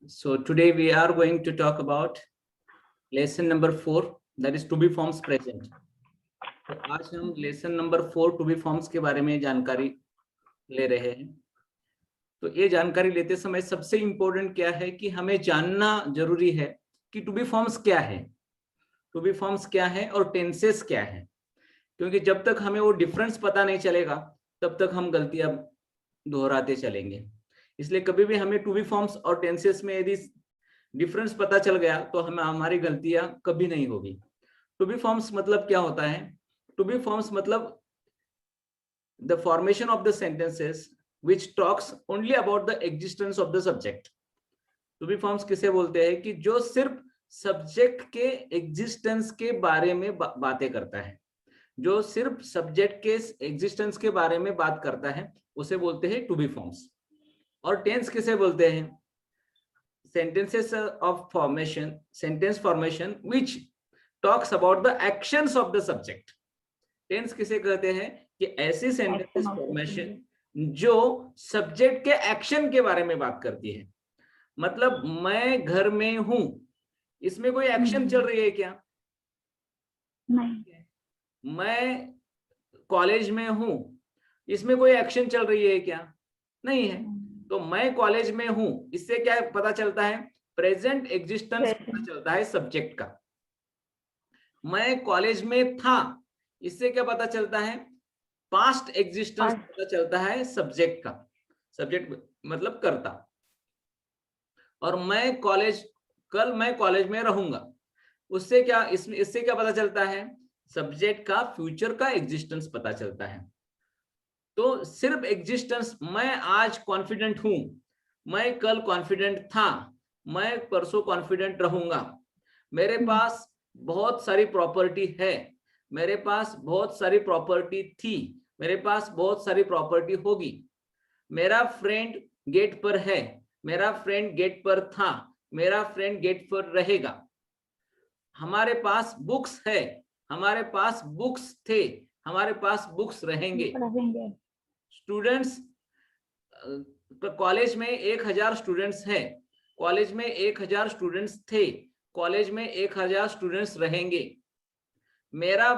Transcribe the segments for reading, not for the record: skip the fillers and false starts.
So today we are going to talk about lesson number 4, that is to be forms present. तो आज हम lesson number 4 to be forms के बारे में जानकारी ले रहे हैं। तो ये जानकारी लेते समय सबसे इंपॉर्टेंट क्या है कि हमें जानना जरूरी है कि टू बी फॉर्म्स क्या है, टू बी फॉर्म्स क्या है और टेंसेस क्या है, क्योंकि जब तक हमें वो डिफरेंस पता नहीं चलेगा तब तक हम गलतियां दोहराते चलेंगे। इसलिए कभी भी हमें टू बी फॉर्म्स और टेंसेस में यदि डिफरेंस पता चल गया तो हमें हमारी गलतियां कभी नहीं होगी। टू बी फॉर्म्स मतलब क्या होता है? टू बी फॉर्म्स मतलब the formation of the sentences which talks only about the existence of the subject. To be forms किसे बोलते हैं कि जो सिर्फ सब्जेक्ट के एग्जिस्टेंस के बारे में बातें करता है, जो सिर्फ सब्जेक्ट के एग्जिस्टेंस के बारे में बात करता है उसे बोलते हैं टू बी फॉर्म्स। और टेंस किसे बोलते हैं? Sentences of formation, sentence formation which talks about the actions of the subject. Tense किसे कहते हैं कि ऐसी सेंटेंसेस फॉर्मेशन जो सब्जेक्ट के एक्शन के बारे में बात करती है। मतलब मैं घर में हूं, इसमें कोई एक्शन चल रही है क्या? नहीं। मैं कॉलेज में हूं, इसमें कोई एक्शन चल रही है क्या? नहीं है। तो मैं कॉलेज में हूं, इससे क्या पता चलता है? प्रेजेंट एग्जिस्टेंस पता चलता है सब्जेक्ट का। मैं कॉलेज में था, इससे क्या पता चलता है? पास्ट एग्जिस्टेंस पता चलता है सब्जेक्ट का। सब्जेक्ट मतलब कर्ता। और कल मैं कॉलेज में रहूंगा, उससे क्या इससे क्या पता चलता है? सब्जेक्ट का फ्यूचर का एग्जिस्टेंस पता चलता है। तो सिर्फ एग्जिस्टेंस, मैं आज कॉन्फिडेंट हूं, मैं कल कॉन्फिडेंट था, मैं परसों कॉन्फिडेंट रहूंगा, मेरे पास बहुत सारी प्रॉपर्टी है, मेरे पास बहुत सारी प्रॉपर्टी थी, मेरे पास बहुत सारी प्रॉपर्टी होगी, मेरा फ्रेंड गेट पर है, मेरा फ्रेंड गेट पर था, मेरा फ्रेंड गेट पर रहेगा, हमारे पास बुक्स है, हमारे पास बुक्स थे, हमारे पास बुक्स रहेंगे। स्टूडेंट्स, कॉलेज में 1000 स्टूडेंट्स हैं, कॉलेज में 1000 स्टूडेंट्स थे, कॉलेज में 1000 स्टूडेंट्स रहेंगे। मेरा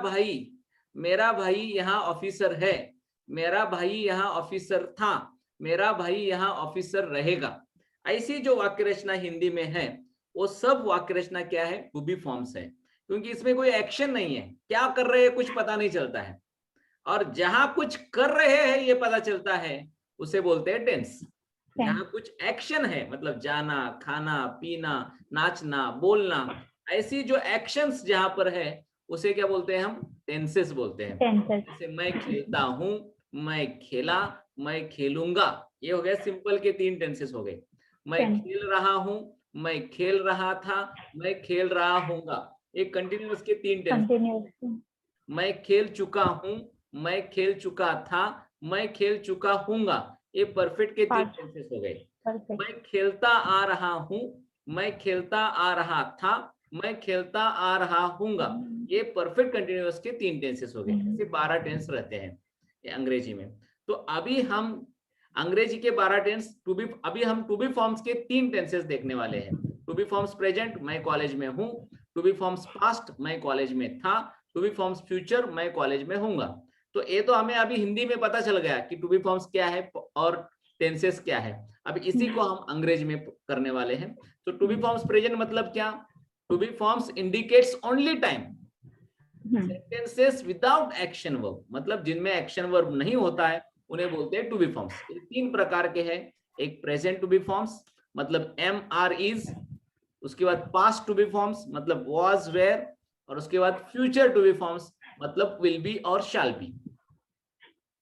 भाई यहाँ ऑफिसर है, मेरा भाई यहाँ ऑफिसर था, मेरा भाई यहाँ ऑफिसर रहेगा। ऐसी जो वाक्य रचना हिंदी में है वो सब वाक्य रचना क्या है? टू बी फॉर्म्स है, क्योंकि इसमें कोई एक्शन नहीं है, क्या कर रहे हैं कुछ पता नहीं चलता है। और जहां कुछ कर रहे हैं ये पता चलता है उसे बोलते हैं टेंस। जहां कुछ एक्शन है, मतलब जाना, खाना, पीना, नाचना, बोलना, ऐसी जो एक्शंस जहां पर है उसे क्या बोलते हैं? हम टेंसेस बोलते हैं। जैसे मैं खेलता हूं, मैं खेला, मैं खेलूंगा, ये हो गया सिंपल के 3 टेंसेस हो गए। मैं खेल रहा हूं, मैं खेल रहा था, मैं खेल रहा हूंगा, ये कंटिन्यूअस के 3 टेंसेस। मैं खेल चुका हूं, मैं खेल चुका था, मैं खेल चुका हूंगा, ये परफेक्ट के 3 टेंसेस हो गए। मैं खेलता आ रहा हूं, मैं खेलता आ रहा था, मैं खेलता आ रहा हूंगा, ये परफेक्ट कंटिन्यूअस के 3 टेंसेस हो गए। ऐसे 12 टेंस रहते हैं ये अंग्रेजी में। तो अभी हम अंग्रेजी के 12 टेंस अभी हम टू बी फॉर्म्स के 3 टेंसेस देखने वाले हैं। टू बी फॉर्म्स प्रेजेंट, मैं कॉलेज में हूं। टू बी फॉर्म्स पास्ट, मैं कॉलेज में था। टू बी फॉर्म्स फ्यूचर, मैं कॉलेज में हूंगा। तो ये तो हमें अभी हिंदी में पता चल गया कि टू बी फॉर्म्स क्या है और टेंसेस क्या है। अब इसी को हम अंग्रेजी में करने वाले हैं। तो टू बी फॉर्म्स प्रेजेंट मतलब क्या? To be forms indicates only time. Sentences without action verb, मतलब जिनमें एक्शन वर्ब नहीं होता है उन्हें बोलते हैं टू बी फॉर्म्स। 3 प्रकार के हैं। एक प्रेजेंट टू बी फॉर्म्स मतलब एम आर इज, उसके बाद पास्ट टू बी फॉर्म्स मतलब वाज वेयर, और उसके बाद फ्यूचर टू बी फॉर्म्स मतलब विल बी और शैल बी।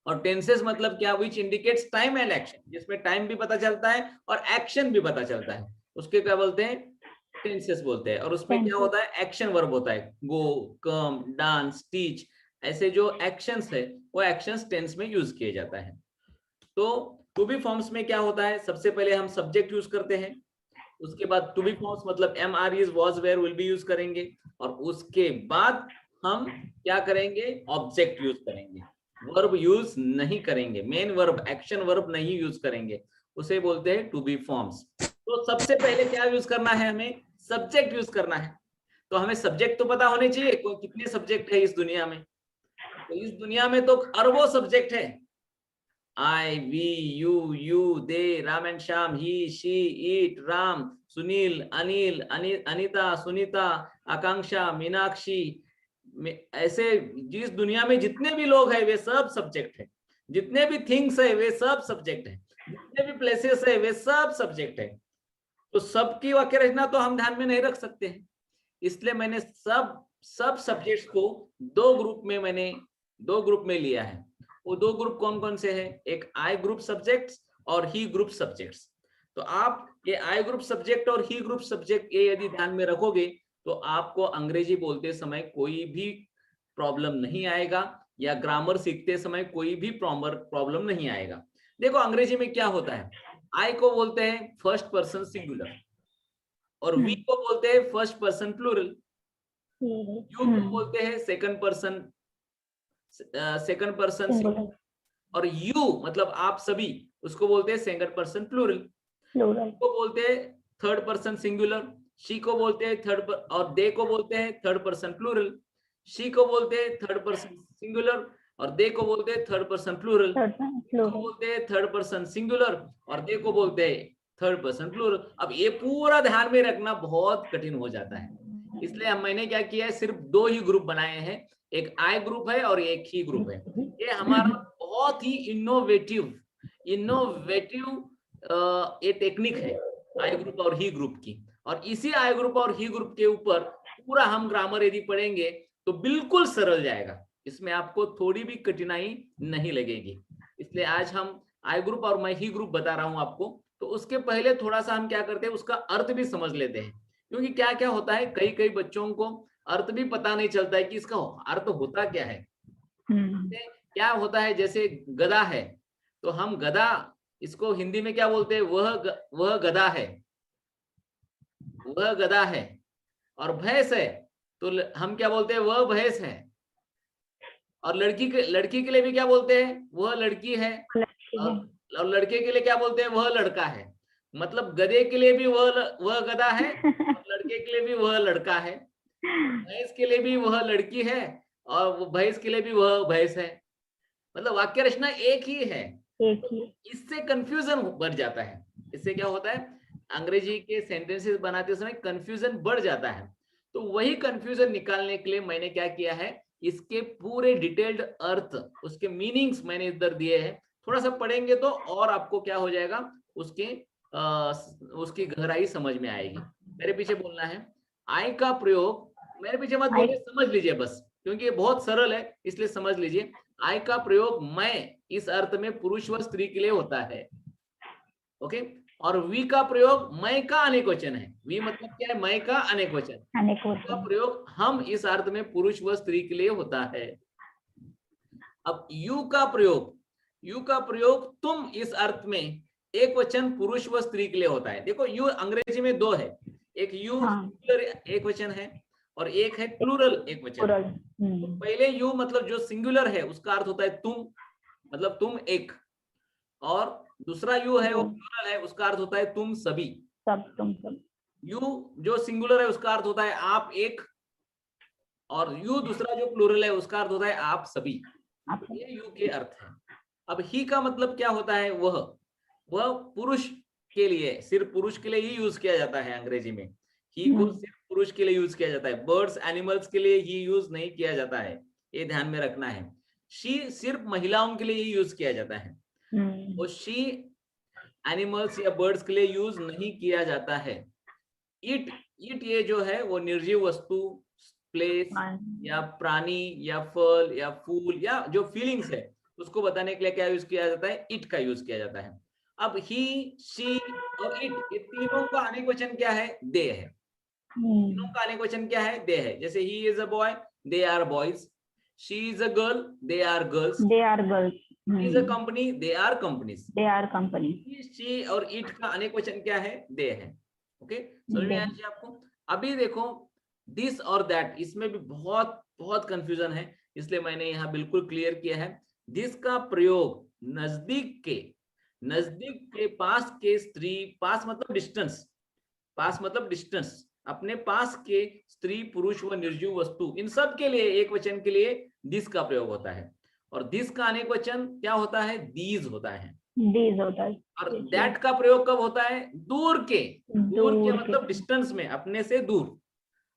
और टेंसेस मतलब क्या? Which indicates time and action, जिसमें टाइम भी पता चलता है और एक्शन भी पता चलता है, उसके क्या बोलते हैं? टेंसेस बोलते हैं। और उसमें क्या होता है? एक्शन वर्ब होता है, गो, कम, डांस, टीच, ऐसे जो एक्शंस है वो एक्शंस टेंस में यूज किए जाता है। तो टू बी फॉर्म्स में क्या होता है? सबसे पहले हम सब्जेक्ट यूज करते हैं, उसके बाद टू बी फॉर्म्स मतलब am are is, was, were, will be use करेंगे, और उसके बाद हम क्या करेंगे? ऑब्जेक्ट यूज करेंगे, वर्ब यूज नहीं करेंगे, मेन वर्ब, एक्शन वर्ब नहीं यूज करेंगे, उसे बोलते हैं टू बी फॉर्म्स। तो सबसे पहले क्या यूज करना है, हमें सब्जेक्ट यूज करना है। तो हमें सब्जेक्ट तो पता होने चाहिए, कितने सब्जेक्ट है इस दुनिया में। तो इस दुनिया में तो अरबों सब्जेक्ट है। I, we, you, they, Ram and Shyam, he, she, it, Ram, Sunil, Anil, Anita, Sunita, Akanksha, Meenakshi, ऐसे जिस दुनिया में जितने भी लोग हैं वे सब सब्जेक्ट है। जितने भी थिंग्स है वे सब सब्जेक्ट है। जितने भी प्लेसेस है वे सब सब्जेक्ट है। तो सबकी वाक्य रचना तो हम ध्यान में नहीं रख सकते हैं, इसलिए मैंने सब सब्जेक्ट्स को दो ग्रुप में लिया है। वो दो ग्रुप कौन कौन से हैं? एक आई ग्रुप सब्जेक्ट्स और ही ग्रुप सब्जेक्ट्स। तो आप ये आई ग्रुप सब्जेक्ट और ही ग्रुप सब्जेक्ट ये यदि ध्यान में रखोगे तो आपको अंग्रेजी बोलते समय कोई भी प्रॉब्लम नहीं आएगा, या ग्रामर सीखते समय कोई भी प्रॉब्लम नहीं आएगा। देखो अंग्रेजी में क्या होता है, आई को बोलते हैं फर्स्ट पर्सन सिंगुलर, और वी को बोलते हैं फर्स्ट पर्सन प्लूरल, यू को बोलते हैं सेकंड पर्सन सिंगुलर, और यू मतलब आप सभी, उसको बोलते हैं सेकंड पर्सन प्लूरल। को बोलते हैं थर्ड पर्सन सिंगुलर, शी को बोलते हैं और दे को बोलते हैं थर्ड पर्सन प्लूरल। शी को बोलते हैं थर्ड पर्सन सिंगुलर और दे को बोलते हैं थर्ड पर्सन प्लूरल। को बोलते हैं थर्ड पर्सन सिंगुलर और दे को बोलते हैं थर्ड पर्सन प्लूरल। अब ये पूरा ध्यान में रखना बहुत कठिन हो जाता है, इसलिए मैंने क्या किया है, सिर्फ दो ही ग्रुप बनाए हैं, एक आई ग्रुप है और एक ही ग्रुप है। ये हमारा बहुत ही इनोवेटिव ये टेक्निक है आई ग्रुप और ही ग्रुप की। और इसी आई ग्रुप और ही ग्रुप के ऊपर पूरा हम ग्रामर यदि पढ़ेंगे तो बिल्कुल सरल जाएगा, इसमें आपको थोड़ी भी कठिनाई नहीं लगेगी। इसलिए आज हम आई ग्रुप और मैं ही ग्रुप बता रहा हूं आपको। तो उसके पहले थोड़ा सा हम क्या करते हैं, उसका अर्थ भी समझ लेते हैं, क्योंकि क्या क्या होता है, कई कई बच्चों को अर्थ भी पता नहीं चलता है कि इसका अर्थ होता क्या है। क्या होता है, जैसे गधा है, तो हम गधा, इसको हिंदी में क्या बोलते हैं, वह गधा है, वह गधा है। और भैंस है तो हम क्या बोलते हैं, वह भैंस है। और लड़की के लिए भी क्या बोलते हैं, वह लड़की है। और लड़के के लिए क्या बोलते हैं, वह लड़का है। मतलब गधे के लिए भी वह गधा है, और लड़के के लिए भी वह लड़का है, भैंस के लिए भी वह लड़की है, और भैंस के लिए भी वह भैंस है। मतलब वाक्य रचना एक ही है, इससे कंफ्यूजन बढ़ जाता है। इससे क्या होता है, अंग्रेजी के सेंटेंसेस बनाते समय कंफ्यूजन बढ़ जाता है। तो वही कंफ्यूजन निकालने के लिए मैंने क्या किया है, इसके पूरे डिटेल्ड अर्थ, उसके मीनिंग्स मैंने इधर दिए हैं। थोड़ा सा पढ़ेंगे तो और आपको क्या हो जाएगा, उसकी गहराई समझ में आएगी। मेरे पीछे बोलना है, आई का प्रयोग, मेरे पीछे मत बोलिए, समझ लीजिए बस, क्योंकि ये बहुत सरल है, इसलिए समझ लीजिए। आई का प्रयोग मैं इस अर्थ में पुरुष व स्त्री के लिए होता है, ओके। और वी का प्रयोग मैं का अनेक वचन है। वी मतलब क्या है, मैं का अनेक वचन। का प्रयोग हम इस अर्थ में पुरुष व स्त्री के लिए होता है। अब यू का प्रयोग तुम इस अर्थ में एक वचन पुरुष व स्त्री के लिए होता है। देखो यू अंग्रेजी में दो है, एक यू सिंगुलर एक वचन है और एक है प्लूरल एक वचन। तो पहले यू मतलब जो सिंगुलर है उसका अर्थ होता है तुम, मतलब तुम एक, और दूसरा यू है वो प्लूरल है, उसका अर्थ होता है तुम सभी। तुम सब। यू जो सिंगुलर है उसका अर्थ होता है आप एक, और यू दूसरा जो प्लूरल है उसका अर्थ होता है आप सभी। ये यू के अर्थ है। अब ही का मतलब क्या होता है, वह पुरुष के लिए, सिर्फ पुरुष के लिए ही यूज किया जाता है अंग्रेजी में। ही को सिर्फ पुरुष के लिए यूज किया जाता है, बर्ड्स एनिमल्स के लिए ही यूज नहीं किया जाता है, ये ध्यान में रखना है। शी सिर्फ महिलाओं के लिए ही यूज किया जाता है, और शी एनिमल्स या बर्ड्स के लिए यूज नहीं किया जाता है। इट ये जो है वो निर्जीव वस्तु, प्लेस या प्राणी या फल या फूल या जो फीलिंग्स है उसको बताने के लिए क्या यूज किया जाता है, इट का यूज किया जाता है। अब ही, शी और इट, ये तीनों का अनेक वचन क्या है, दे है। तीनों का अनेक वचन क्या है, दे है। जैसे he is a boy, they are boys. She is a girl, they are girls. He is a company, they are companies. She और इट का अनेक वचन क्या है, दे है। ओके, समझ में आया जी आपको। अभी देखो दिस और दैट, इसमें भी बहुत बहुत कंफ्यूजन है, इसलिए मैंने यहाँ बिल्कुल क्लियर किया है। दिस का प्रयोग नजदीक के नजदीक के पास के स्त्री, पास मतलब डिस्टेंस, पास मतलब डिस्टेंस, अपने पास के स्त्री पुरुष व निर्जीव वस्तु, इन सब के लिए एक वचन के लिए दिस का प्रयोग होता है। और दिस का अनेक वचन क्या होता है? दीज होता है। दीज होता है। और दैट का प्रयोग कब होता है? दूर के, दूर के दूर मतलब के। डिस्टेंस में, अपने से दूर,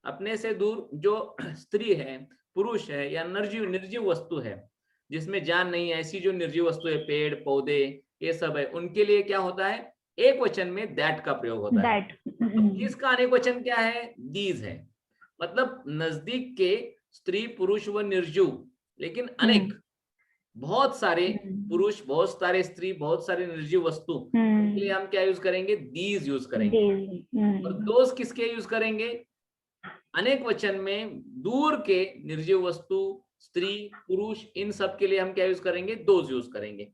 अपने से दूर जो स्त्री है, पुरुष है या निर्जीव निर्जीव वस्तु है जिसमें जान नहीं है, ऐसी जो निर्जीव वस्तु है, पेड़ पौधे ये सब है, उनके लिए क्या होता है? एक वचन में दैट का प्रयोग होता है। दैट। इसका अनेक वचन क्या है? दीज है। मतलब नजदीक के स्त्री पुरुष व निर्जीव, लेकिन अनेक, बहुत सारे पुरुष, बहुत सारे स्त्री, बहुत सारे निर्जीव वस्तु, उनके लिए हम क्या यूज करेंगे? दीज यूज करेंगे। और दोज किसके यूज करेंगे? अनेक वचन में दूर के निर्जीव वस्तु, स्त्री पुरुष, इन सब के लिए हम क्या यूज करेंगे? दोज यूज करेंगे।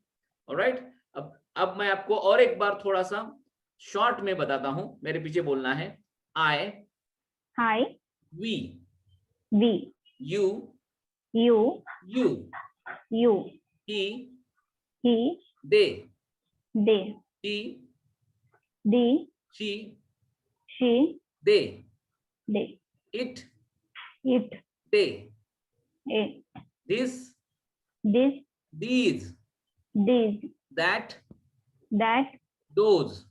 ऑलराइट, अब मैं आपको और एक बार थोड़ा सा शॉर्ट में बताता हूं, मेरे पीछे बोलना है। I, we, we, you, you, you, he, they, she, they, it, they, this, these, that, those।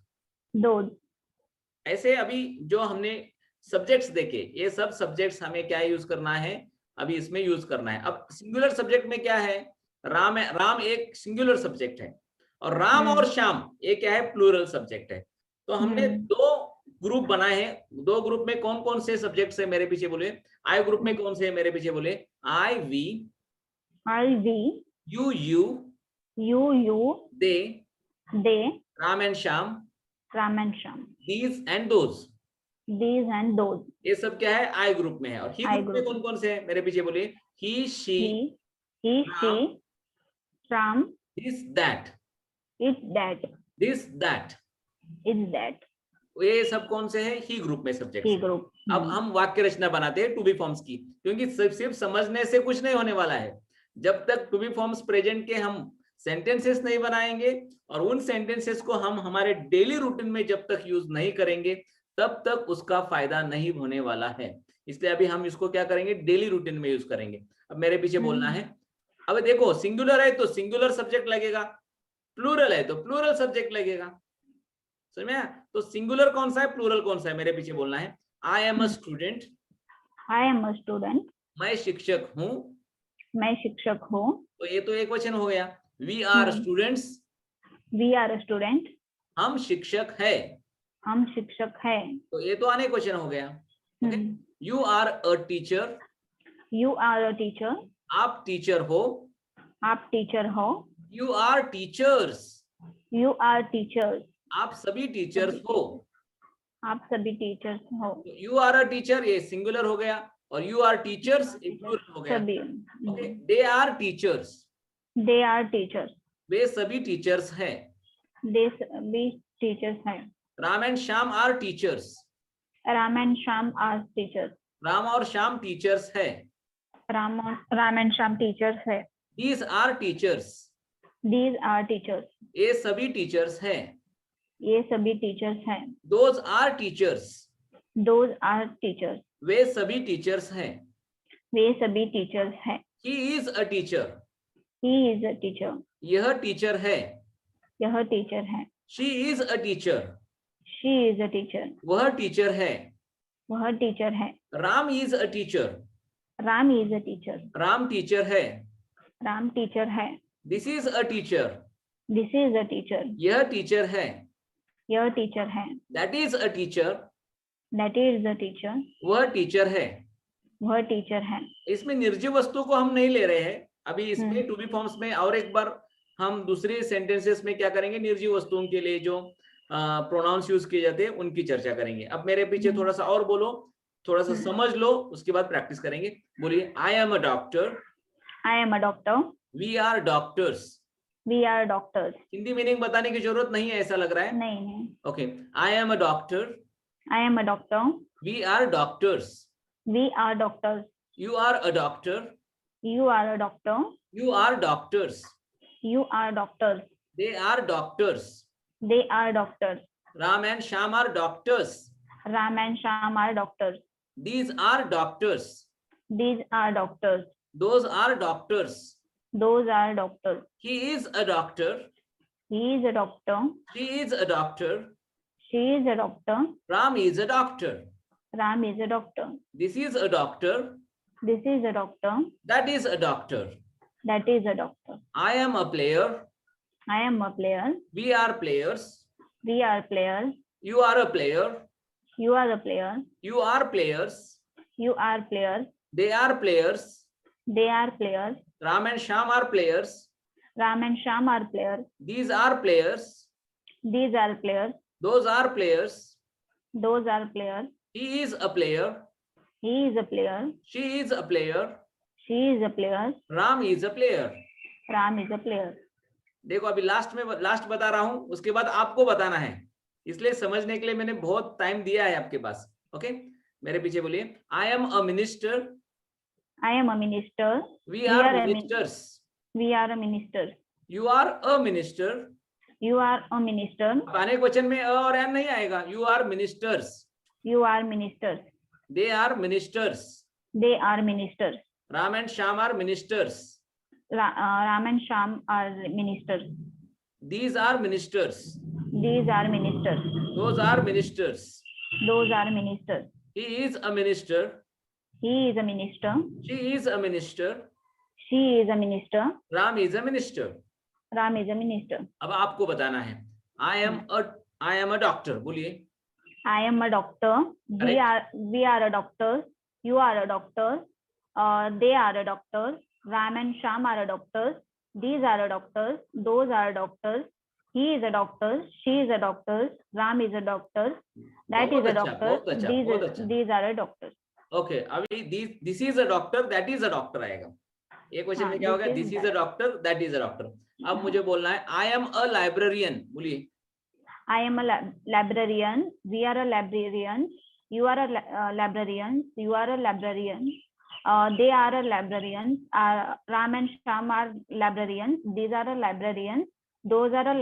ऐसे अभी जो हमने सब्जेक्ट्स देखे, ये सब सब्जेक्ट्स हमें क्या यूज करना है? अभी इसमें यूज करना है। अब सिंगुलर सब्जेक्ट में क्या है? राम है, राम एक सिंगुलर सब्जेक्ट है, और राम और श्याम ये क्या है? प्लूरल सब्जेक्ट है। तो हमने दो ग्रुप बनाए हैं। दो ग्रुप में कौन कौन से सब्जेक्ट्स है मेरे पीछे बोले? आई ग्रुप में कौन से है मेरे पीछे बोले? I we, you, they, Ram and Shyam, these and those. ये सब क्या है? आई ग्रुप में है। और ही ग्रुप में कौन कौन से है मेरे पीछे बोलिए? He, she, Ram, this, that, this, that, ये सब कौन से है? ही ग्रुप में सब्जेक्ट। अब हम वाक्य रचना बनाते हैं टू बी फॉर्म्स की, क्योंकि सिर्फ समझने से कुछ नहीं होने वाला है। जब तक टू बी फॉर्म्स प्रेजेंट के हम सेंटेंसेस नहीं बनाएंगे और उन सेंटेंसेस को हम हमारे डेली रूटीन में जब तक यूज नहीं करेंगे, तब तक उसका फायदा नहीं होने वाला है। इसलिए अभी हम इसको क्या करेंगे? डेली रूटीन में यूज करेंगे। अब मेरे पीछे बोलना है। अब देखो, सिंगुलर है तो सिंगुलर सब्जेक्ट लगेगा, प्लूरल है तो प्लूरल सब्जेक्ट लगेगा। समझ में आया? तो सिंगुलर कौन सा है, प्लूरल कौन सा है, मेरे पीछे बोलना है। आई एम अ स्टूडेंट, मैं शिक्षक हूँ, तो ये तो एक वचन हो गया। वी आर स्टूडेंट्स, हम शिक्षक है, तो ये तो अनेक वचन हो गया। यू आर अ टीचर, आप टीचर हो, यू आर टीचर्स, आप सभी टीचर्स हो, यू आर अ टीचर ये सिंगुलर हो गया, और यू आर टीचर्स प्लूरल हो गया। ओके, दे आर टीचर्स, वे सभी टीचर्स हैं। Ram and Shyam are teachers, Ram और श्याम टीचर्स है। दीज आर टीचर्स, ये सभी टीचर्स हैं। दोज आर टीचर्स, वे सभी टीचर्स हैं। ही इज अ टीचर, यह टीचर है। शी इज अ टीचर, वह टीचर है। Ram is a teacher, Ram teacher है। दिस इज अ टीचर, यह टीचर है। दैट इज अ टीचर, वह टीचर है। इसमें निर्जीव वस्तु को हम नहीं ले रहे हैं अभी। इसमें टू बी फॉर्म्स में और एक बार हम दूसरे सेंटेंसेस में क्या करेंगे? निर्जीव वस्तुओं के लिए जो प्रोनाउंस यूज किए जाते हैं उनकी चर्चा करेंगे। अब मेरे पीछे थोड़ा सा और बोलो, थोड़ा सा समझ लो, उसके बाद प्रैक्टिस करेंगे। बोलिए, I am a doctor, we are doctors. Hindi meaning बताने की जरूरत नहीं है, ऐसा लग रहा है? नहीं। Okay, I am a doctor, we are doctors, you are a doctor, you are doctors, They are doctors. They are doctors. Ram and Shyam are doctors. Ram and Shyam are doctors. These are doctors. These are doctors. Those are doctors. Those are doctors. He is a doctor. He is a doctor. She is a doctor. She is a doctor. Ram is a doctor. Ram is a doctor. This is a doctor. This is a doctor. That is a doctor. That is a doctor. I am a player. I am a player. We are players. We are players. You are a player. You are a player. You are players. You are players. They are players. They are players. Ram and Shyam are players. Ram and Shyam are players. These are players. These are players. Those are players. Those are players. He is a player. He is a player. She is a player. She is a player. Ram is a player. Ram is a player. देखो अभी last बता रहा हूं, उसके बाद आपको बताना है, इसलिए समझने के लिए मैंने बहुत टाइम दिया है आपके पास. ओके, मेरे पीछे बोलिए. I am a minister. I am a minister. We are ministers. We are a minister. You are a minister. You are a minister. अनेक वचन में अ और एन नहीं आएगा. You are ministers. You are ministers. They are ministers. They are ministers. Ram and Shyam are ministers. Ram and Shyam are ministers. These are ministers. These are ministers. Those are ministers. Those are ministers. He is a minister. He is a minister. She is a minister. She is a minister. Ram is a minister. Ram is a minister. अब आपको बताना है. I am a doctor. बोलिए. I am a doctor. Correct. We are a doctor. You are a doctor. They are a doctor. Ram and Shyam are a doctors. These are a doctors. Those are doctors. He is a doctor. She is a doctor. Ram is a doctor. That is a doctor. These are a doctors. Okay. अभी this is a doctor. That is a doctor आएगा. एक question में क्या होगा? This is a doctor. That is a doctor. अब मुझे बोलना है I am a librarian. बोलिए. I am a librarian. We are a librarian. You are a librarian. You are a librarian. They are a librarians. Ram and Shyam are librarians. These are a librarians. Those are a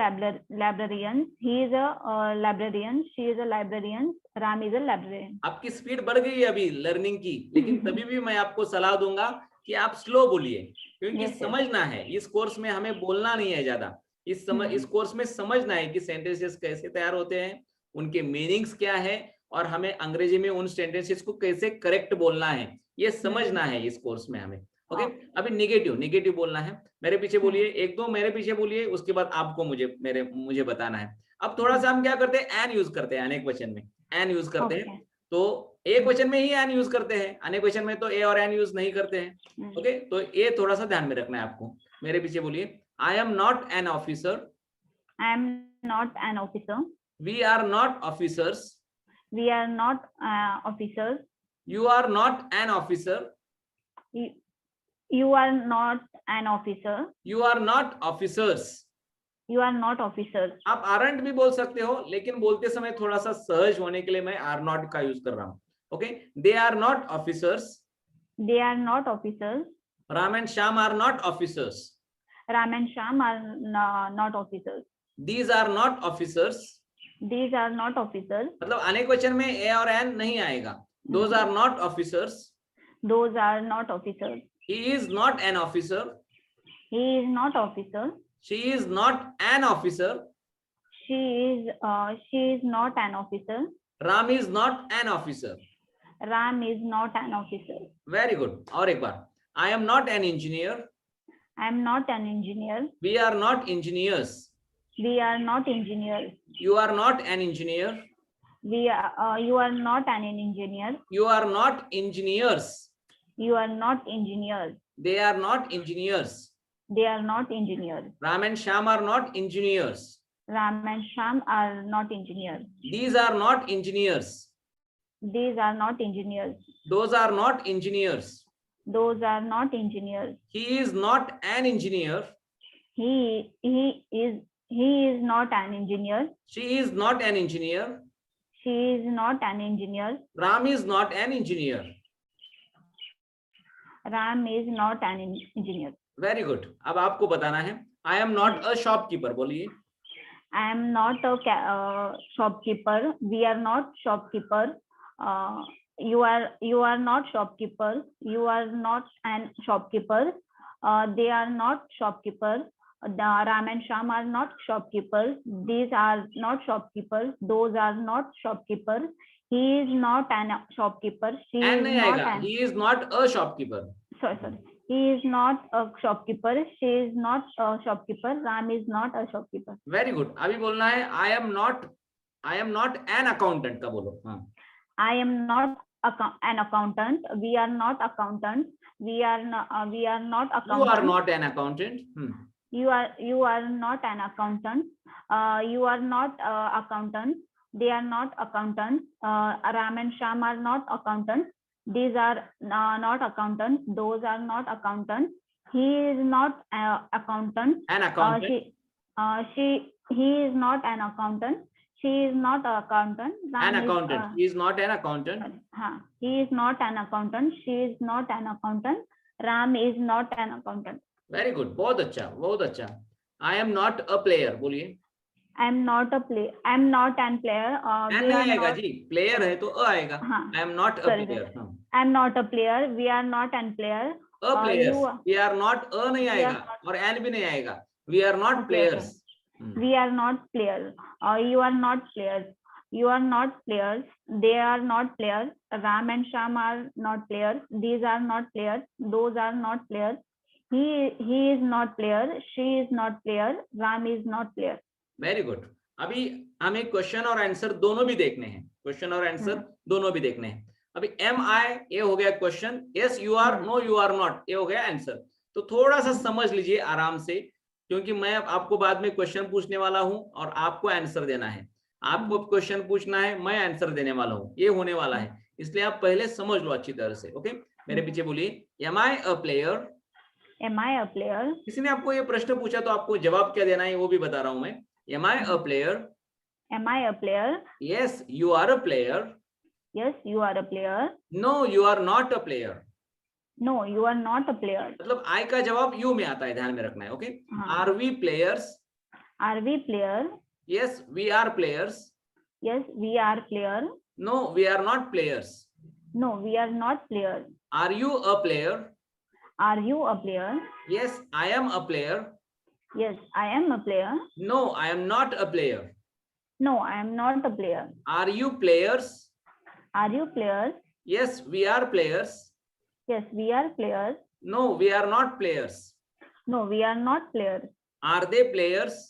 librarians. He is a librarian. She is a librarian. Ram is a librarian. आपकी speed बढ़ गई है अभी learning की, लेकिन तभी भी मैं आपको सलाह दूंगा कि आप स्लो बोलिए, क्योंकि समझना है. इस कोर्स में हमें बोलना नहीं है ज्यादा. इस कोर्स में समझना है कि सेंटेंसेस कैसे तैयार होते हैं, उनके मीनिंग्स क्या है, और हमें अंग्रेजी में उन सेंटेंसेस को कैसे करेक्ट बोलना है, ये समझना है इस कोर्स में हमें. ओके, अभी निगेटिव बोलना है. मेरे पीछे बोलिए. एक दो मेरे पीछे बोलिए, उसके बाद आपको मुझे बताना है. अब थोड़ा सा हम क्या करते हैं, एन यूज करते हैं. अनेक वचन में एन यूज करते हैं. तो एक वचन में ही एन यूज करते हैं, अनेक वचन में तो ए और एन यूज नहीं करते हैं. ओके, तो ये थोड़ा सा ध्यान में रखना है आपको. मेरे पीछे बोलिए. I am not an officer. I am not an officer. We are not officers. We are not officers. You are not an officer. You are not an officer. You are not officers. You are not officers. आप aren't भी बोल सकते हो, लेकिन बोलते समय थोड़ा सा सहज होने के लिए मैं are not का यूज कर रहा हूँ. Okay, they are not officers. They are not officers. Ram and Shyam are not officers. Ram and Shyam are not officers. These are not officers. These are not officers. मतलब अनेक वचन में ए और an नहीं आएगा. Those are not officers. Those are not officers. He is not an officer. He is not officer. She is not an officer. She is not an officer. Ram is not an officer. Ram is not an officer. Very good. और एक बार. I am not an engineer. I am not an engineer. We are not engineers. We are not engineers. You are not an engineer. You are not an engineer. You are not engineers. You are not engineers. They are not engineers. They are not engineers. Ram and Shyam are not engineers. Ram and Shyam are not engineers. These are not engineers. These are not engineers. Those are not engineers. Those are not engineers. He is not an engineer. He is not an engineer. She is not an engineer. She is not an engineer. Ram is not an engineer. Ram is not an engineer. Very good. अब आपको बताना है. आई am not a shopkeeper बोलिए। I am not a shopkeeper. We are not shopkeeper. You are not shopkeeper. You are not an shopkeeper. They are not shopkeeper. The Ram and Sham are not shopkeepers. These are not shopkeepers. Those are not shopkeepers. He is not an shopkeeper. She an is नहीं not आएगा, an. He is not a shopkeeper. Sorry. He is not a shopkeeper. She is not a shopkeeper. Ram is not a shopkeeper. Very good. अभी बोलना है आई am not an accountant का बोलो। हाँ, I am not an accountant. We are not accountants. We are not you are accountants. Not an accountant. You are not an accountant. You are not accountants. They are not accountants. Ram and Sham are not accountants. These are not accountants. Those are not accountants. He is not accountant. N accountant, He is not an accountant. She is not an accountant. An Ram is, accountant, he is not an accountant. he is not an accountant. She is not an accountant. Ram is not an accountant. Very good, बहुत अच्छा बहुत अच्छा। आई am not a player बोलिए। I am not a play. I am not an player. An We नहीं are आएगा not. जी, player है तो अ आएगा। हाँ. I am not a Sorry, player. I am not a player. We are not an player. A players, You. We are not a नहीं We are आएगा और एन भी नहीं आएगा। We are not Okay, players. We are not players. You are not players. You are not players. They are not players. Ram and Sham are not players. These are not players. Those are not players. He is not player. She is not player. Ram is not player. Very good. अभी हमें question और answer दोनों भी देखने हैं, question और answer दोनों भी देखने हैं। अभी एम आई ये हो गया question, yes you are, no you are not ये हो गया आंसर। तो थोड़ा सा समझ लीजिए आराम से, क्योंकि मैं आपको बाद में क्वेश्चन पूछने वाला हूं और आपको आंसर देना है। आपको क्वेश्चन पूछना है, मैं आंसर देने वाला हूं, ये होने वाला है। इसलिए आप पहले समझ लो अच्छी तरह से। ओके, मेरे पीछे बोलिए, am I a player. Am I a player? किसी ने आपको ये प्रश्न पूछा तो आपको जवाब क्या देना है वो भी बता रहा हूं मैं। Am I a player? Am I a player? Yes you are a player. Yes, you are a player. No you are not a player. No, you are not a player. मतलब आई का जवाब यू में आता है, ध्यान में रखना है। ओके, हाँ. Are we players? Are we player? Yes we are players. Yes, we are player. No we are not players. No, we are not player. Are you a player? Are you a player? Yes I am a player. Yes, I am a player. No I am not a player. No, I am not a player. Are you players? Are you players? Yes we are players. Yes, we are players. No we are not players. No, we are not players. Are they players?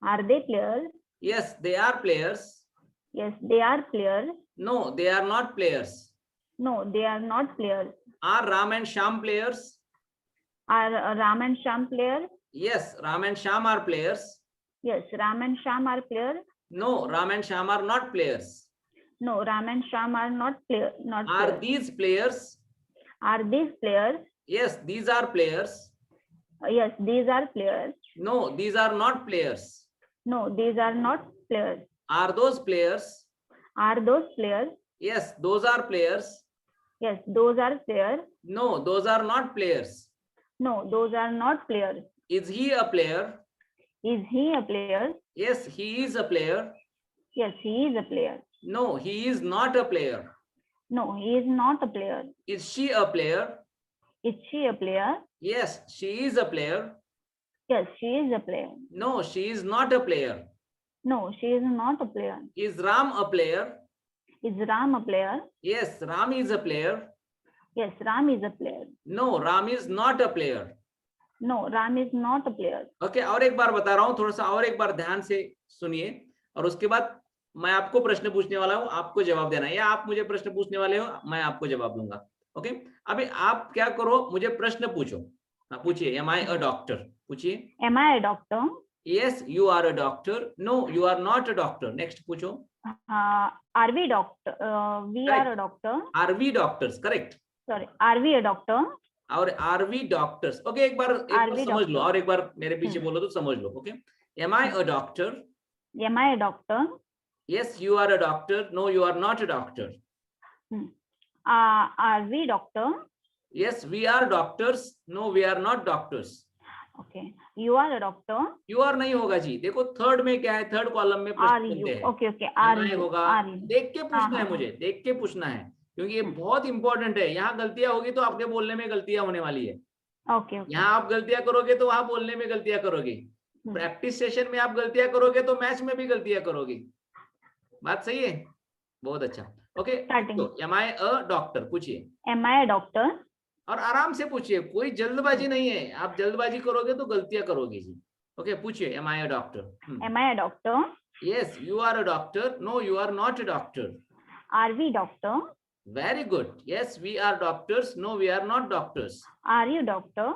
Are they players? Yes they are players. Yes, they are players. No they are not players. No, they are not players. Are Ram and Shyam players? Are Ram and Sham players? Yes Ram and Shyam are players. Yes, Ram and Sham are players. No Ram and Shyam are not players. No, Ram and Sham are not are players. These players? Are these players? Yes these are players. Yes, these are players. No these are not players. No, these are not players. Are those players? Are those players? Yes those are players. Yes, those are players. No those are not players. No, those are not players. Is he a player? Is he a player? Yes he is a player. Yes, he is a player. No he is not a player. No, he is not a player. Is she a player? Is she a player? Yes she is a player. Yes, she is a player. No she is not a player. No, she is not a player. Is Ram a player? Is Ram a player? Yes Ram is a player. Yes, Ram is a player. No Ram is not a player. No, Ram is not a player. Okay, और एक बार बता रहा हूँ, थोड़ा सा और एक बार ध्यान से सुनिए और उसके बाद मैं आपको प्रश्न पूछने वाला हूँ, आपको जवाब देना है, या आप मुझे प्रश्न पूछने वाले हो, मैं आपको जवाब दूंगा। ओके, अभी आप क्या करो, मुझे प्रश्न पूछो। हाँ पूछिए, एम आई अ डॉक्टर? पूछिए। Am I a doctor? Yes you are a doctor. No you are not a doctor. Next पूछो। Are we doctor? We are a doctor. Are we doctors? Correct. Sorry, are we a doctor? और are we doctors? Okay, एक बार समझ लो, और एक बार मेरे पीछे बोलो तो समझ लो। Okay, am I a doctor? Am I a doctor? Yes you are a doctor. No you are not a doctor. Are we doctor? Yes, we are doctors. No, we are not doctors. Okay. You are a doctor. You are नहीं होगा जी, देखो third में क्या है, third column में Are प्रश्न you? बनते हैं। Okay, okay. Are Am I you? होगा, Are you? देख के पूछना है हाँ, मुझे, देख के पूछना है, क्योंकि ये बहुत इंपॉर्टेंट है। यहाँ गलतियां होगी तो आपके बोलने में गलतियां होने वाली है। Okay, okay. यहाँ आप गलतियां करोगे तो वहां बोलने में गलतियां करोगे। प्रैक्टिस सेशन में आप गलतियां करोगे तो मैच में भी गलतियां करोगे। बात सही है? बहुत अच्छा। Okay, Starting. Am I a doctor, पूछिए। Am I a doctor? और आराम से पूछिए, कोई जल्दबाजी नहीं है। आप जल्दबाजी करोगे तो गलतियां करोगे जी। ओके, पूछिए, am I a doctor? Am I a doctor? Yes, you are a doctor. No, you are not a doctor. Are we doctor? Very good. Yes, we are doctors. No, we are not doctors. Are you doctor?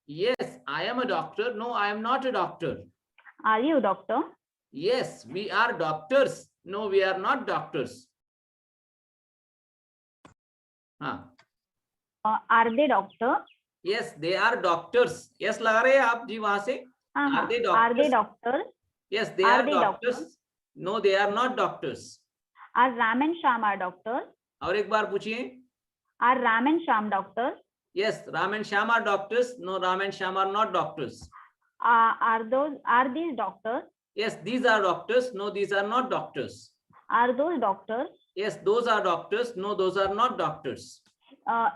Yes, I am a doctor. No, I am not a doctor. Are you doctor? Yes, we are doctors. No, we are not doctors. हाँ, Are they doctor? yes, they are doctors. Yes लगा रहे हैं आप जी वहां से? Are they doctors? Are they doctors? Yes, they Are are they doctors. No, they are not doctors. Are Ram and Shyam are doctors? और एक बार पूछिए। Are Ram and Shyam doctors? Yes, Ram and Shyam are doctors. No, Ram and Shyam are not doctors. Are these doctors? Yes, these are doctors. No, these are not doctors. Are those doctors? Yes, those are doctors. No, those are not doctors.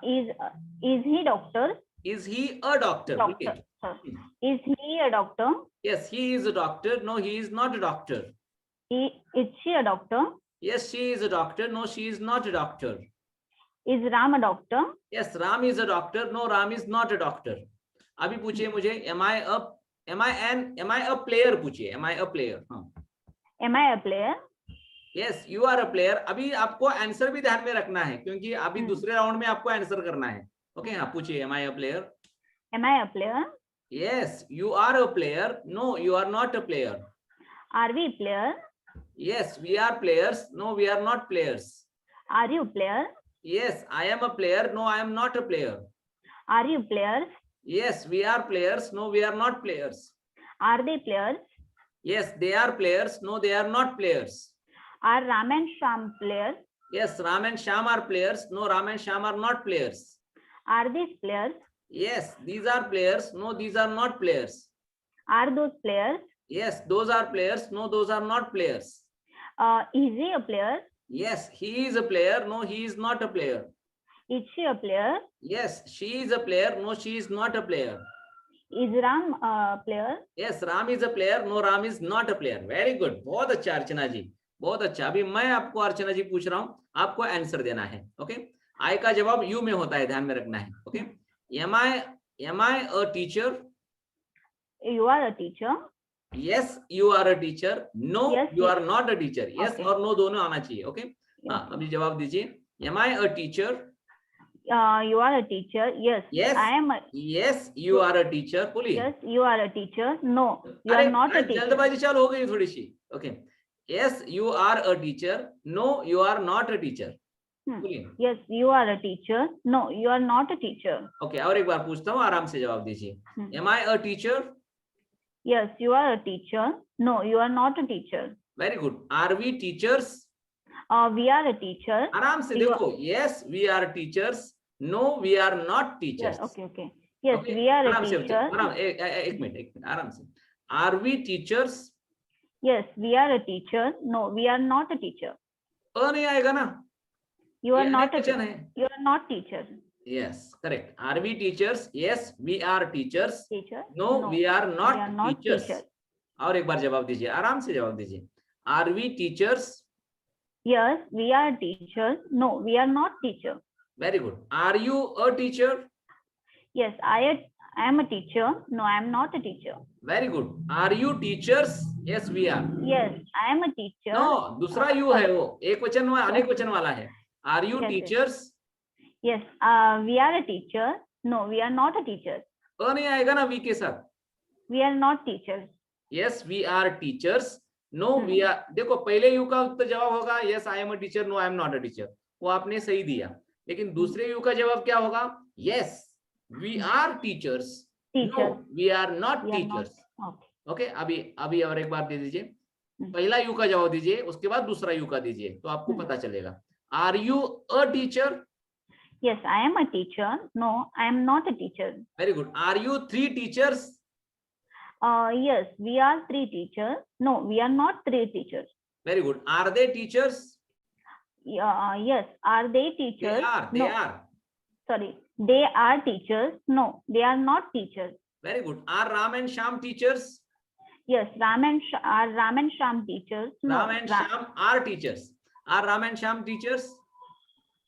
Is he doctor? Is he a doctor? Doctor. Sir. Is he a doctor? Yes, he is a doctor. No, he is not a doctor. Is she a doctor? Yes, she is a doctor. No, she is not a doctor. Is Ram a doctor? Yes, Ram is a doctor. No, Ram is not a doctor. अभी पूछिए मुझे, am I a player? पूछिए, am I a player? हाँ. Am I a player? Yes, you are a player. अभी आपको answer भी ध्यान में रखना है, क्योंकि अभी दूसरे राउंड में आपको आंसर करना है। ओके, हाँ, पूछिए, am I a player? Am I a player? Yes, you are a player. No, you are not a player. Are we player? Yes, we are players. No, we are not players. Are you player? Yes, I am a player. No, I am not a player. Are you players? Yes, we are players. No, we are not players. Are they players? Yes, they are players. No, they are not players. Are Ram and Shyam players? Yes, Ram and Shyam are players. No, Ram and Shyam are not players. Are these players? Yes, these are players. No, these are not players. Are those players? Yes, those are players. No, those are not players. Is he a player? Yes, he is a player. No, he is not a player. Is she a player? Yes, she is a player. No, she is not a player. Is Ram a player? Yes, Ram is a player. No, Ram is not a player. Very good. बहुत अच्छा अर्चना जी, बहुत अच्छा। अभी मैं आपको अर्चना जी पूछ रहा हूँ, आपको आंसर देना है। ओके, आई का जवाब यू में होता है, ध्यान में रखना है। Okay, am I a teacher? You are a teacher. Yes, you are a teacher. No, Yes, you yes. are not a teacher. Yes Okay. और no दोनों आना चाहिए। ओके, हाँ, अभी जवाब दीजिए। Am I a teacher? You are a teacher. Yes. Yes. I am. Yes, you are a teacher. बोलिए। Yes, you are a teacher. No, you अरे are not a teacher. जल्दबाजी चालू हो गई थोड़ी सी। Okay, yes, you are a teacher. No, you are not a teacher. बोलिए। Yes, you are a teacher. No, you are not a teacher. Okay, और एक बार पूछता हूँ, आराम से जवाब दीजिए। Am I a teacher? Yes, you are a teacher. No, you are not a teacher. Very good. Are we teachers? We are a teacher. आराम से You देखो, yes, we are teachers. No, we are not teachers. Yes, okay. Yes, Okay, we are a आराम से teacher. एक minute आराम से। Are we teachers? Yes, we are a teacher. No, we are not a teacher. नहीं आएगा ना? You are ये not a question teacher. है। You are not teacher. Yes, correct. Are we teachers? Yes, we are teachers. Teacher. No, we are not we are not teachers. teachers. और एक बार जवाब दीजिए, आराम से जवाब दीजिए। Are we teachers? Yes, we are teachers. No, we are not teacher. Very good. Are you a teacher? Yes, I am a teacher. No, I am not a teacher. Very good. Are you teachers? Yes, we are. Yes, I am a teacher. No, दूसरा you है वो, एक वचन वाला, अनेक वचन वाला है। Are you Yes, yes. teachers? Yes, we are a teacher. No, we are not a teacher. नहीं आएगा ना we के साथ। We are not teachers. Yes, we are teachers. No, we are। देखो पहले यू का तो जवाब होगा yes, I am a teacher. No, I am not a teacher. वो आपने सही दिया, लेकिन दूसरे यू का जवाब क्या होगा? Yes, we are teachers. Teacher. No, we are not We are teachers. not. Okay. Okay, अभी और एक बार दे दीजिए। पहला यू का जवाब दीजिए, उसके बाद दूसरा यू का दीजिए, तो आपको पता चलेगा। Are you a teacher? Yes, I am a teacher. No, I am not a teacher. Very good. Are you three teachers? Yes, we are 3 teachers. No, we are not 3 teachers. Very good. Are they teachers? Yes, are they teachers? They No, are. sorry, they are teachers. No, they are not teachers. Very good. Are Ram and Sham teachers? Yes, Ram and Sham teachers? No. Ram and Sham are teachers. Are Ram and Sham teachers?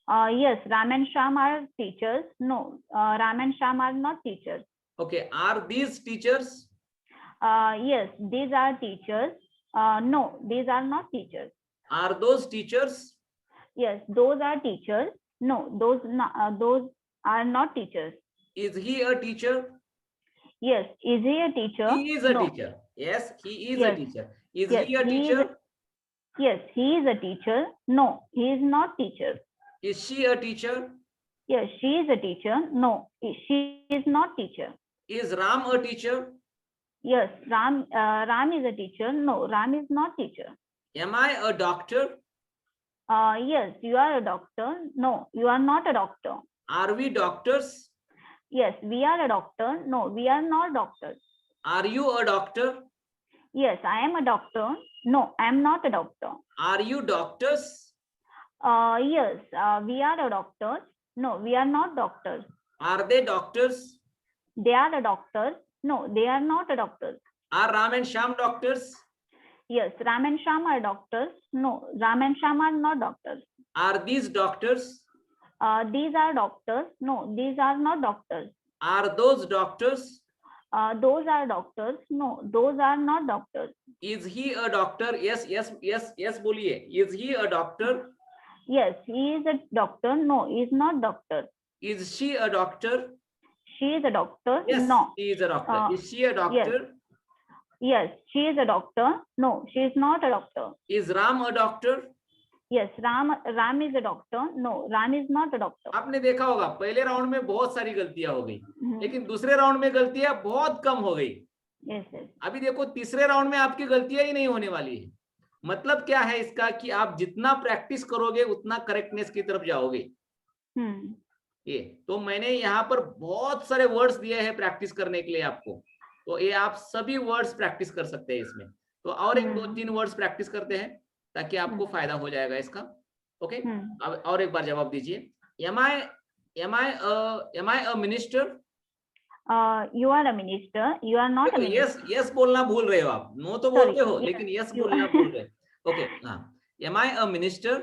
Yes, Ram and Sham are teachers. No, Ram and Sham are not teachers. Okay. Are these teachers? Yes, these are teachers. No, these are not teachers. Are those teachers? Yes, those are teachers. No, those are not teachers. Is he a teacher? Yes, is he a teacher? He is a No. teacher. Yes, he is Yes. a teacher. Is Yes, he a he is teacher? Yes, he is a teacher. No, he is not teacher. Is she a teacher? Yes, she is a teacher. No, she is not teacher. Is Ram a teacher? Yes, Ram is a teacher. No, Ram is not teacher. Am I a doctor? Yes, you are a doctor. No, you are not a doctor. Are we doctors? Yes, we are a doctor. No, we are not doctors. Are you a doctor? Yes, I am a doctor. No, I am not a doctor. Are you doctors? Yes, we are a doctor. No, we are not doctors. Are they doctors? They are a doctor. No, they are not a doctor. Are Ram and Sham doctors? Yes, Ram and Sham are doctors. No, Ram and Sham are not doctors. Are these doctors? These are doctors. No, these are not doctors. Are those doctors? Those are doctors. No, those are not doctors. Is he a doctor? Yes, yes, yes, yes, boliye. Is he a doctor? Yes, he is a doctor. No, he is not doctor. Is she a doctor? She is a doctor. Yes, No. she is a doctor. Is she a doctor? Yes, she is a doctor. No, she is not a doctor. Is Ram a doctor? Yes, Ram is a doctor. No, Ram is not a doctor. आपने देखा होगा पहले round में बहुत सारी गलतियां हो गई, लेकिन दूसरे राउंड में गलतियां बहुत कम हो गई। Yes, yes. अभी देखो तीसरे राउंड में आपकी गलतियां ही नहीं होने वाली है। मतलब क्या है इसका कि आप जितना प्रैक्टिस करोगे उतना करेक्टनेस की तरफ जाओगे। ये तो मैंने यहाँ पर बहुत सारे वर्ड्स दिए हैं प्रैक्टिस करने के लिए आपको, तो ये आप सभी वर्ड्स प्रैक्टिस कर सकते हैं इसमें। तो और एक 2-3 वर्ड्स प्रैक्टिस करते हैं ताकि आपको फायदा हो जाएगा इसका। ओके, अब और एक बार जवाब दीजिए। Am I a minister? You are a minister. You are not a minister. yes बोलना भूल रहे हो आप, नो तो बोलते हो लेकिन yes बोलना भूल रहे। ओके, हाँ, am I a minister?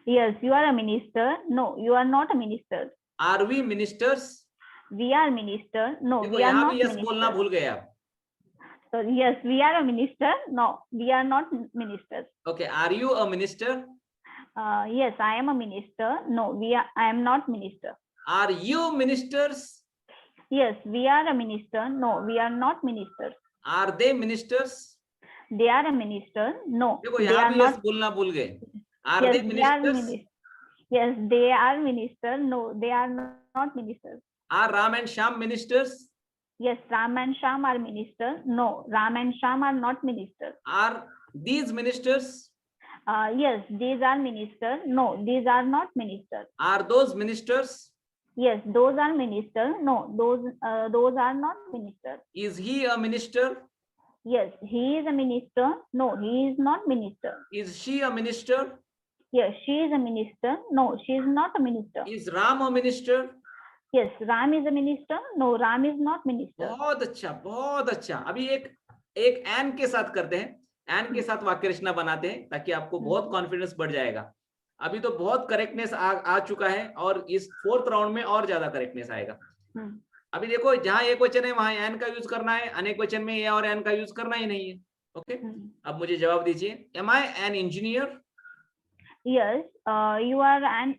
Yes, you are a minister. No, you are not a minister. Are we ministers? We are minister. No, we are यहाँ not भी yes minister. बोलना भूल गए आप। So yes, we are a minister. No, we are not ministers. Okay, are you a minister? Yes, I am a minister. No, I am not minister. Are you ministers? Yes, we are a minister. No, we are not ministers. Are they ministers? They are a minister. No, देखो they यहाँ are भी yes not. बोलना भूल गए। Are Yes, they ministers? Yes, they are minister. No, they are not ministers. Are Ram and Sham ministers? Yes, Ram and Sham are minister. No, Ram and Sham are not ministers. Are these ministers? Yes, these are ministers. No, these are not ministers. Are those ministers? Yes, those are ministers. No, those are not ministers. Is he a minister? Yes, he is a minister. No, he is not minister. Is she a minister? Yes, she is a minister. No, she is not a minister. Is Ram a minister? Yes, Ram is a minister. No, Ram is not minister. बहुत अच्छा, बहुत अच्छा। अभी एक N के साथ करते हैं, एन के साथ वाक्य रचना बनाते हैं ताकि आपको बहुत कॉन्फिडेंस बढ़ जाएगा। अभी तो बहुत करेक्टनेस आ चुका है और इस 4th राउंड में और ज्यादा करेक्टनेस आएगा। अभी देखो जहां एक वचन है वहां एन का यूज करना है, अनेक वचन में ए और एन का यूज करना ही नहीं है। ओके, अब मुझे जवाब दीजिए। Am I an engineer? Yes, you are an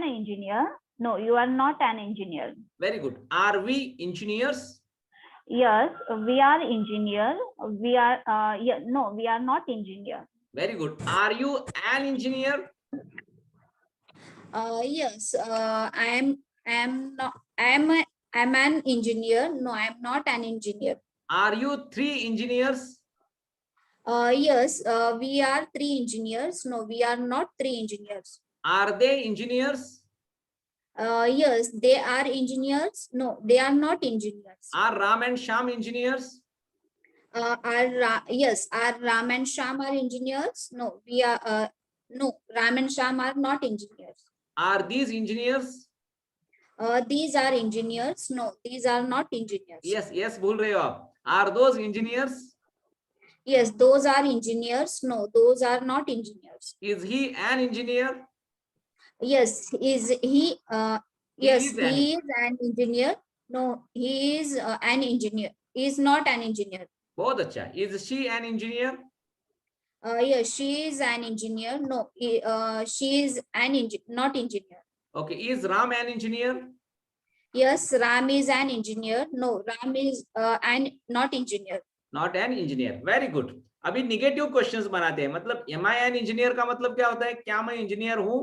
engineer. No, you are not an engineer. Very good. Are we engineers? Yes, we are engineer. We are no, we are not engineer. Very good. Are you an engineer? Yes, I am an engineer. No, I am not an engineer. Are you 3 engineers? Yes, we are 3 engineers. No, we are not 3 engineers. Are they engineers? Yes, they are engineers. No, they are not engineers. Are Ram and Sham engineers? Yes, are Ram and Sham are engineers? No, we are. No, Ram and Sham are not engineers. Are these engineers? These are engineers. No, these are not engineers. Yes, yes, भूल रहे हो आप. Are those engineers? Yes, those are engineers. No, those are not engineers. Is he an engineer? Yes, is he? Yes, is he is an engineer. No, he is an engineer. He is not an engineer. बहुत अच्छा. Is she an engineer? Yes, she is an engineer. No, she is an not engineer. Okay. Is Ram an engineer? Yes, Ram is an engineer. No, Ram is an not engineer. Not an engineer. Very good. अभी negative questions बनाते हैं. मतलब M I an engineer का मतलब क्या होता है? क्या मैं इंजीनियर हूं?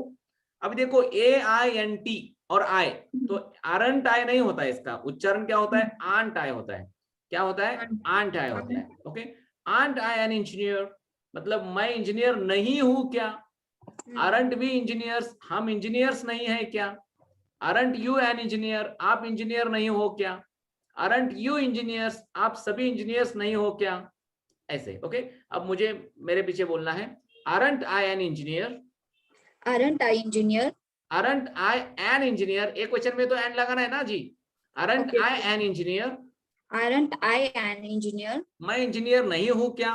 अभी देखो AINT और I, तो आरंट आई नहीं होता है. इसका उच्चारण क्या होता है? आंट आई होता है. क्या होता है? आंट आई होता है. Okay. Aren't I an engineer, मतलब मैं इंजीनियर नहीं हूं क्या? आरंट वी इंजीनियर्स, हम इंजीनियर्स नहीं है क्या? आरंट यू एन इंजीनियर, आप इंजीनियर नहीं हो क्या? आरंट यू इंजीनियर्स, आप सभी इंजीनियर्स नहीं हो क्या? ऐसे. ओके. अब मुझे मेरे पीछे बोलना है. Aren't I an engineer, Aren't I engineer? Aren't I an engineer. एक क्वेश्चन में तो एंड लगाना है ना जी. Aren't Okay. I an engineer, Aren't I an engineer? मैं इंजीनियर नहीं हूं क्या?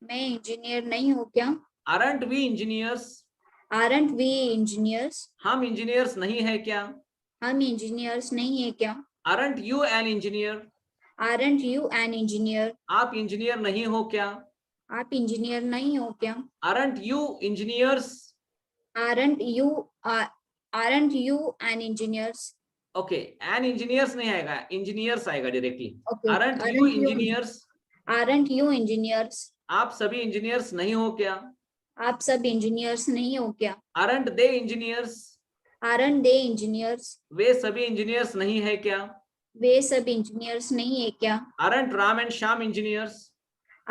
मैं इंजीनियर नहीं हूँ क्या? Aren't we engineers, Aren't we engineers? हम इंजीनियर्स नहीं है क्या? हम इंजीनियर्स नहीं है क्या? Aren't you an engineer, Aren't you an engineer? आप इंजीनियर नहीं हो क्या? आप इंजीनियर नहीं हो क्या? Aren't you engineers. Aren't you an engineers? Okay. An engineers नहीं आएगा, इंजीनियर्स आएगा directly. Okay. Aren't you engineers, Aren't you engineers? आप सभी इंजीनियर्स नहीं हो क्या? आप सब इंजीनियर्स नहीं हो क्या? Aren't they engineers, Aren't they engineers? वे सभी इंजीनियर्स नहीं है क्या? वे सब इंजीनियर्स नहीं है क्या? Aren't Ram and Shyam engineers,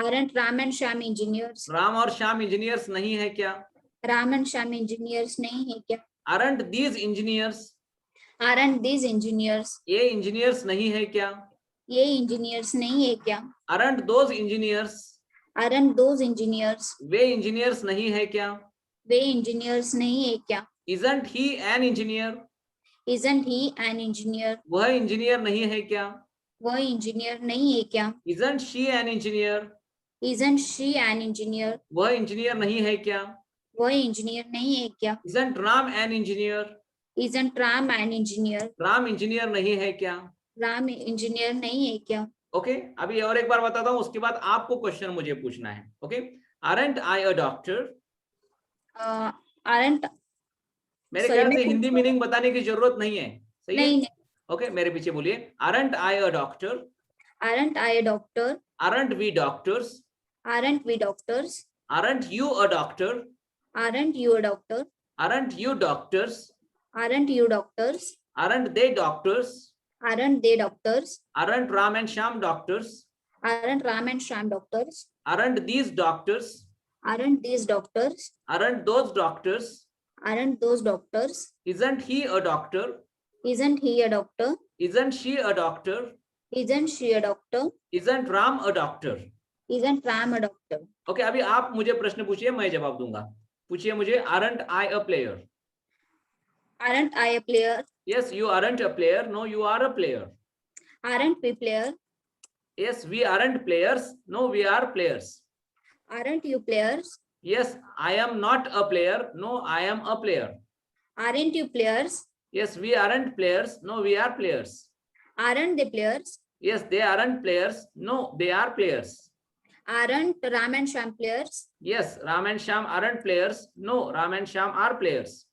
Aren't Ram and Sham engineers? Ram और श्याम इंजीनियर्स नहीं है क्या? Ram and Sham engineers नहीं है क्या? Aren't these engineers, Aren't these engineers? ये इंजीनियर्स नहीं है क्या? ये इंजीनियर्स नहीं है क्या? Aren't those engineers, Aren't those engineers? Way engineers नहीं है क्या? वे इंजीनियर्स नहीं है क्या? Isn't he an engineer, Isn't he an engineer? वह इंजीनियर नहीं है क्या? वह इंजीनियर नहीं है क्या? Isn't she an engineer, Isn't she an engineer? वह इंजीनियर नहीं है क्या? वह इंजीनियर नहीं है क्या? Isn't Ram an engineer, Isn't Ram an engineer? Ram engineer नहीं है क्या? राम इंजीनियर नहीं है क्या? ओके. अभी और एक बार बताता हूँ, उसके बाद आपको क्वेश्चन मुझे पूछना है. Okay. Aren't I a doctor, Aren't मेरे Sorry, ख्याल से मैं हिंदी मीनिंग बताने की जरूरत नहीं है. सही है? नहीं ओके. मेरे पीछे बोलिए. Aren't I a doctor, Aren't I a doctor? Aren't we doctors, Aren't we doctors? Aren't you a doctor, Aren't you a doctor? Aren't you doctors, Aren't you doctors? Aren't they doctors, Aren't they doctors? Aren't Ram and Shyam doctors, Aren't Ram and Sham doctors? Aren't these doctors, Aren't these doctors? Aren't those doctors, Aren't those doctors? Isn't he a doctor, Isn't he a doctor? Isn't she a doctor, Isn't she a doctor? Isn't Ram a doctor. Isn't Ram a doctor? Okay. अभी आप मुझे प्रश्न पूछिए, मैं जवाब दूंगा. पूछिए मुझे. Aren't I a player, Aren't I a player? Yes. You aren't a player, no you are a player. Aren't we player? Yes. We aren't players, no we are players. Aren't you players? Yes. I am not a player, no I am a player. Aren't you players? Yes. We aren't players, no we are players. Aren't they players? Yes. They aren't players, no they are players. Aren't Ram and Sham players? Yes. Ram and Shyam aren't players, no Ram and Shyam are players.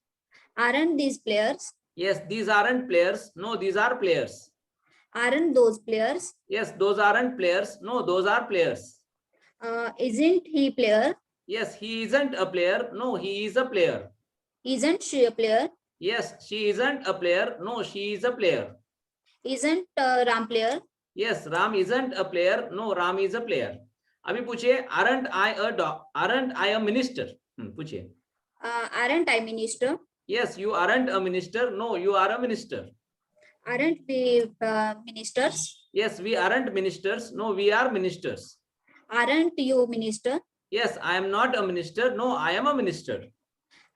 Aren't these players? Yes. These aren't players, no these are players. Aren't those players? Yes. Those aren't players, no those are players. Isn't he player? Yes, he isn't a player. No, he is a player. Isn't she a player? Yes, she isn't a player. No, she is a player. Isn't Ram player? Yes, Ram isn't a player. No, Ram is a player. अभी पूछिए. Aren't I a minister? पूछिए. Aren't I minister? Yes, you aren't a minister. No, you are a minister. Aren't we ministers? Yes, we aren't ministers. No, we are ministers. Aren't you minister? Yes, I am not a minister. No, I am a minister.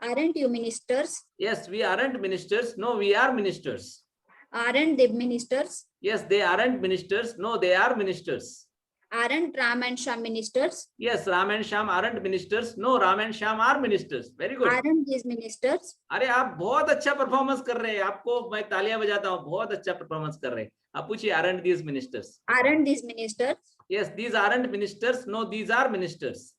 Aren't you ministers? Yes, we aren't ministers. No, we are ministers. Aren't they ministers? Yes, they aren't ministers. No, they are ministers. Aren't Ram and Sham ministers? Yes, Ram and Shyam aren't ministers. No, Ram and Shyam are ministers. Very good. Aren't these ministers? अरे आप बहुत अच्छा performance कर रहे हैं, आपको मैं तालियां बजाता हूँ, बहुत अच्छा परफॉर्मेंस कर रहे हैं. आप पूछिए, aren't these ministers? Aren't these ministers? Yes, these aren't ministers. No, these are ministers.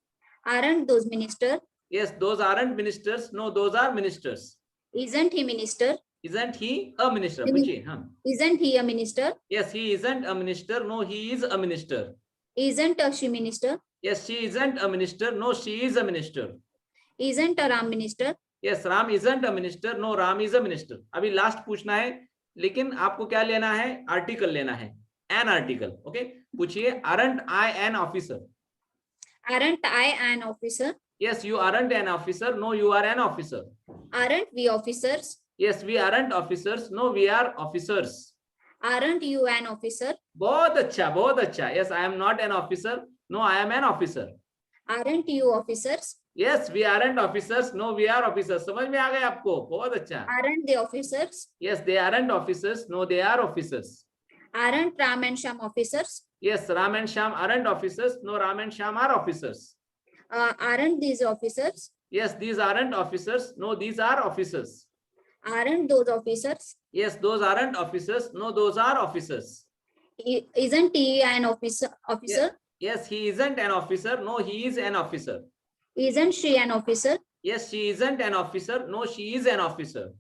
Aren't those ministers? Yes, those aren't ministers. No, those are ministers. Isn't he minister? Isn't he a minister? पूछिए. हाँ. Isn't he a minister? Yes, he isn't a minister. No, he is a minister. Isn't she minister? Yes, she isn't a minister. No, she is a minister. Isn't a Ram minister? Yes, Ram isn't a minister. No, Ram is a minister. अभी last पूछना है, लेकिन आपको क्या लेना है? Article लेना है, an article. Okay, पूछिए, aren't I an officer? Aren't I an officer? Yes, you aren't an officer. No, you are an officer. Aren't we officers? Yes, we aren't officers. No, we are officers. Aren't you an officer? बहुत अच्छा, बहुत अच्छा. Yes, I am not an officer. No, I am an officer. Aren't you officers? Yes, we aren't officers. No, we are officers. समझ में आ गया आपको? बहुत अच्छा. Aren't they officers? Yes, they aren't officers. No, they are officers. Aren't Ram and Sham officers? Yes, Ram and Shyam aren't officers. No, Ram and Shyam are officers. Aren't these officers? Yes, these aren't officers. No, these are officers. Aren't those officers? Yes, those aren't officers. No, those are officers. Isn't he an officer? Yes, he isn't an officer. No, he is an officer. Isn't she an officer? Yes, she isn't an officer. No, she is an officer.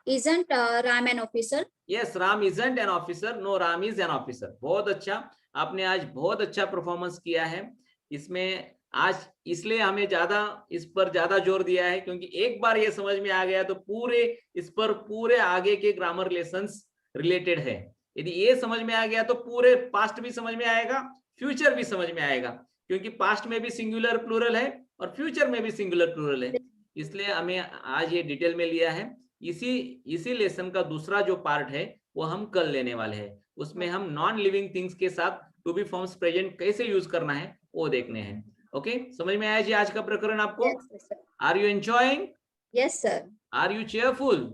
Isn't Ram an officer? Yes, Ram isn't an officer. No, Ram is an officer. बहुत अच्छा, आपने आज बहुत अच्छा performance किया है. इसमें आज इसलिए हमें ज्यादा इस पर ज्यादा जोर दिया है क्योंकि एक बार ये समझ में आ गया तो पूरे इस पर पूरे आगे के ग्रामर लेसन्स रिलेटेड है. यदि ये समझ में आ गया तो पूरे पास्ट भी समझ में आएगा, फ्यूचर भी समझ में आएगा, क्योंकि पास्ट में भी सिंगुलर प्लूरल है और फ्यूचर में भी सिंगुलर प्लूरल है. इसलिए हमें आज ये डिटेल में लिया है. इसी लेसन का दूसरा जो पार्ट है वो हम कल लेने वाले हैं. उसमें हम नॉन लिविंग थिंग्स के साथ टू बी फॉर्म्स प्रेजेंट कैसे यूज करना है वो देखने हैं. ओके, समझ में आया जी आज का प्रकरण आपको? Yes, sir. Are you enjoying? Yes, sir. Are you cheerful?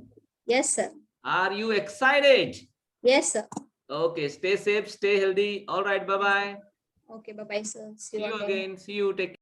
Yes, sir. Are you excited? Yes, sir. Okay, stay safe, stay healthy. All right, bye bye. Okay, bye-bye, sir. See See you you again. again. See you. Take care.